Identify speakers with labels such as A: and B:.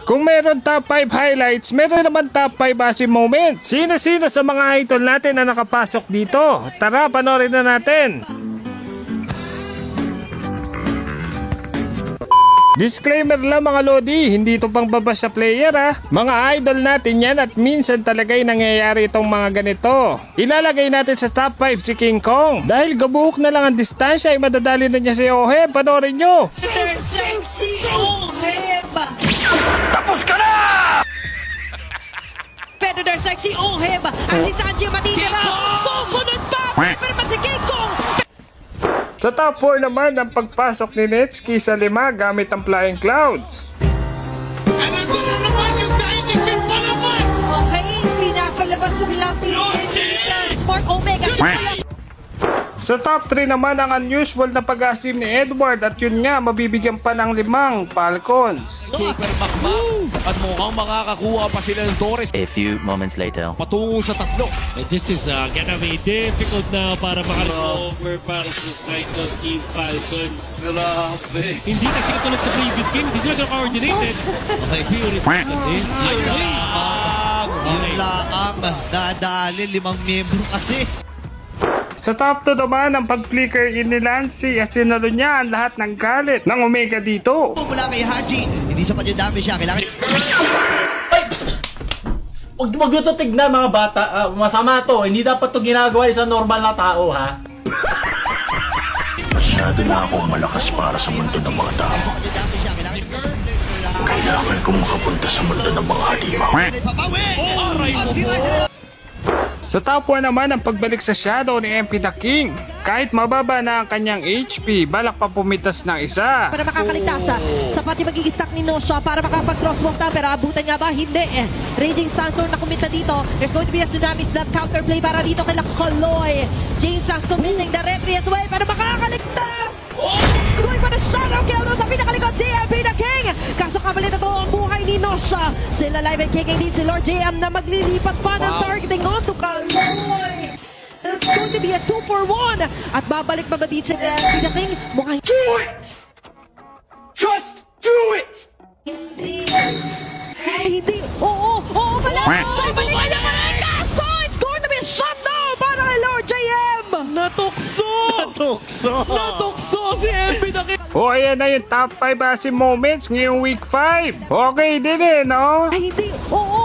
A: Kung meron top 5 highlights, meron naman top 5 base moments. Sino-sino sa mga idol natin na nakapasok dito? Tara, panoorin na natin. Disclaimer lang mga Lodi, hindi ito pang baba sa player ha. Mga idol natin yan at minsan talaga'y nangyayari itong mga ganito. Ilalagay natin sa top 5 si King Kong. Dahil gabuhok na lang ang distansya ay madadali na niya si Oheb. Panoorin nyo.
B: Sexy Oheb!
C: Tapos ka na!
B: Predator Sexy Oheb! At si Sanji matitira! Susunod pa! Pero pa si King Kong!
A: Sa top 4 naman ang pagpasok ni Netsuki sa 5 gamit ang Flying Clouds.
B: Okay, pinakalabas sa bilang Smart Omega!
A: Sa top 3 naman ang unusual na pag-asim ni Edward at yun nga mabibigyan pa ng 5 Falcons.
D: Super Macmac at mukhang makakakuha pa sila ng Torres
E: A few moments later.
D: patungo sa 3.
F: This is gonna be difficult na para maka-recover para sa side ng Team Falcons.
D: Grabe.
F: Hindi kasi katulad sa previous game, hindi sila coordinated.
D: Okay.
F: Purity kasi.
D: Yun lang dadali 5 miyembro kasi.
A: Sa top 2 naman ang pag-flicker in ni Lancy at sinalo niya ang lahat ng galit ng Omega dito.
D: Mula kay Haji, hindi sapat yung damage siya. Kailangan
G: Huwag nyo to tignan mga bata. Masama to. Hindi dapat to ginagawa sa normal na tao, ha?
C: Masyado na akong malakas para sa mundo ng mga tao. Kailangan kong makapunta sa mundo ng mga halimaw.
A: Sa top 1 naman ang pagbalik sa shadow ni MP the King. Kahit mababa na ang kanyang HP, balak pa pumitas ng isa.
B: Para makakaligtas, sapat yung magiging stack ni Nosha para makapag-crosswalk na, pero abutan nga ba? Hindi. Raging Sandstorm na kumita dito. There's going to be a Tsunami Snap counterplay para dito kay Lakoloy. James Flax committing the retrious way para makakaligtas! Going for the shadow kill doon sa pinakalikod si MP the King. Kaso kapalit na to ang buhay ni Nosha. Still alive and kicking din si Lord JM na maglilipat pa ng targeting on to Kaloy. It's going to be a 2-for-1. At babalik pa ba dito si MP the King? Mukhang
C: Do it! Just do it!
B: hindi. Oo pala. Babalikan niya pa rin. Kaso it's going to be a shutdown para kay Lord JM.
F: Natukso! Natukso si MP na
A: O ayan na yung top 5 base moments ngayong week 5. Okay din no?
B: Ay, hindi. Oo.